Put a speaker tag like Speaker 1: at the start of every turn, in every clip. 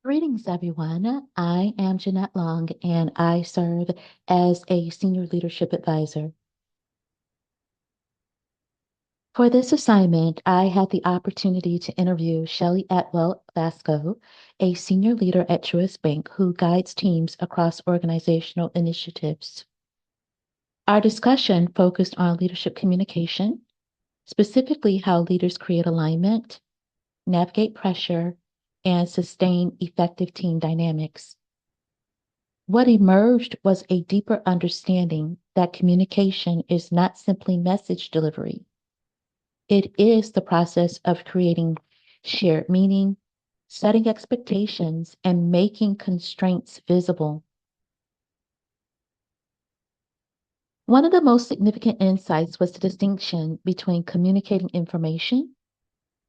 Speaker 1: Greetings, everyone. I am Jeanette Long, and I serve as a senior leadership advisor. For this assignment, I had the opportunity to interview Shelley Atwell Vasco, a senior leader at Truist Bank who guides teams across organizational initiatives. Our discussion focused on leadership communication, specifically how leaders create alignment, navigate pressure, and sustain effective team dynamics. What emerged was a deeper understanding that communication is not simply message delivery. It is the process of creating shared meaning, setting expectations, and making constraints visible. One of the most significant insights was the distinction between communicating information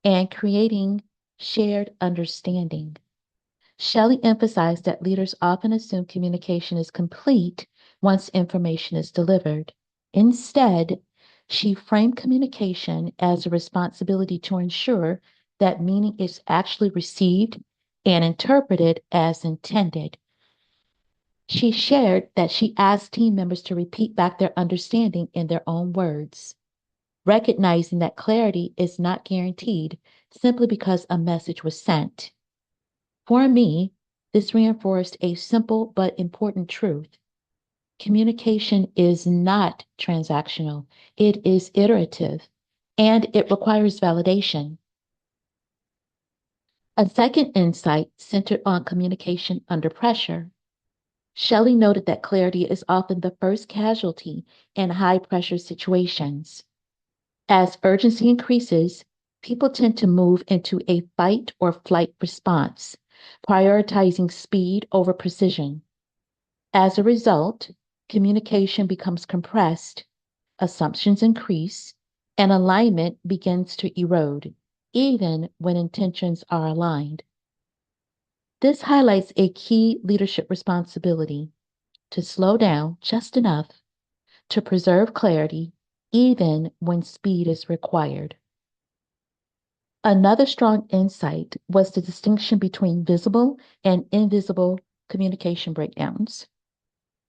Speaker 1: and creating shared understanding. Shelley emphasized that leaders often assume communication is complete once information is delivered. Instead, she framed communication as a responsibility to ensure that meaning is actually received and interpreted as intended. She shared that she asked team members to repeat back their understanding in their own words, recognizing that clarity is not guaranteed simply because a message was sent. For me, this reinforced a simple but important truth. Communication is not transactional, it is iterative, and it requires validation. A second insight centered on communication under pressure. Shelley noted that clarity is often the first casualty in high pressure situations. As urgency increases, people tend to move into a fight or flight response, prioritizing speed over precision. As a result, communication becomes compressed, assumptions increase, and alignment begins to erode, even when intentions are aligned. This highlights a key leadership responsibility to slow down just enough to preserve clarity, even when speed is required. Another strong insight was the distinction between visible and invisible communication breakdowns.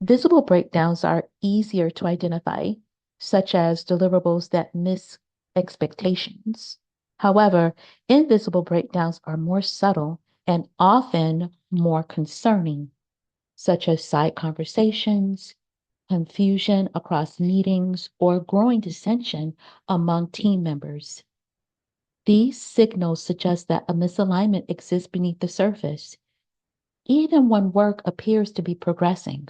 Speaker 1: Visible breakdowns are easier to identify, such as deliverables that miss expectations. However, invisible breakdowns are more subtle and often more concerning, such as side conversations, confusion across meetings, or growing dissension among team members. These signals suggest that a misalignment exists beneath the surface, even when work appears to be progressing.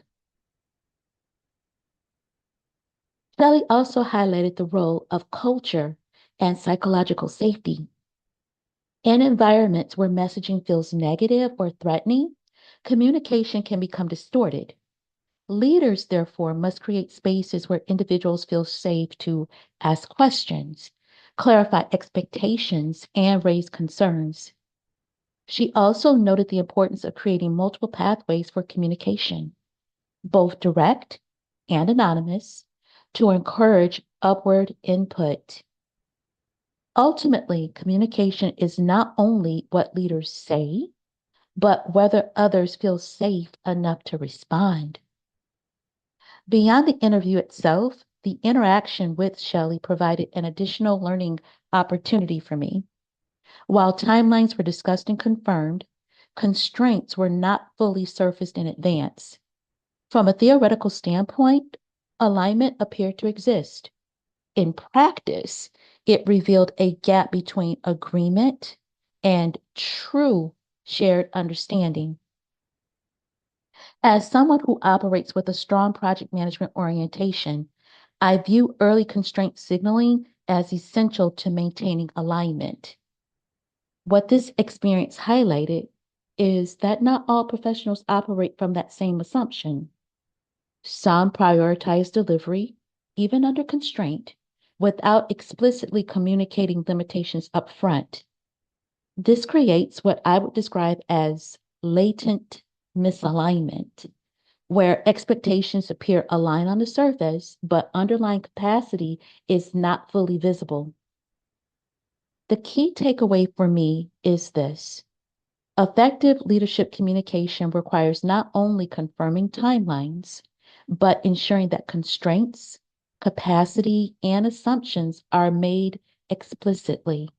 Speaker 1: Shelley also highlighted the role of culture and psychological safety. In environments where messaging feels negative or threatening, communication can become distorted. Leaders, therefore, must create spaces where individuals feel safe to ask questions, clarify expectations, and raise concerns. She also noted the importance of creating multiple pathways for communication, both direct and anonymous, to encourage upward input. Ultimately, communication is not only what leaders say, but whether others feel safe enough to respond. Beyond the interview itself, the interaction with Shelley provided an additional learning opportunity for me. While timelines were discussed and confirmed, constraints were not fully surfaced in advance. From a theoretical standpoint, alignment appeared to exist. In practice, it revealed a gap between agreement and true shared understanding. As someone who operates with a strong project management orientation, I view early constraint signaling as essential to maintaining alignment. What this experience highlighted is that not all professionals operate from that same assumption. Some prioritize delivery, even under constraint, without explicitly communicating limitations up front. This creates what I would describe as latent misalignment, where expectations appear aligned on the surface, but underlying capacity is not fully visible. The key takeaway for me is this. Effective leadership communication requires not only confirming timelines, but ensuring that constraints, capacity, and assumptions are made explicitly.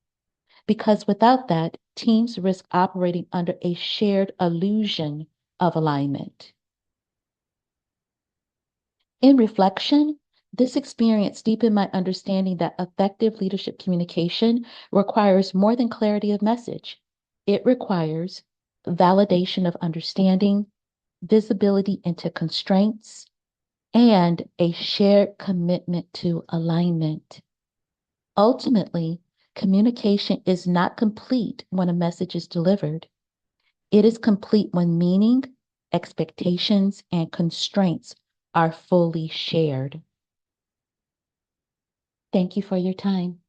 Speaker 1: Because without that, teams risk operating under a shared illusion of alignment. In reflection, this experience deepened my understanding that effective leadership communication requires more than clarity of message. It requires validation of understanding, visibility into constraints, and a shared commitment to alignment. Ultimately, communication is not complete when a message is delivered. It is complete when meaning, expectations, and constraints are fully shared. Thank you for your time.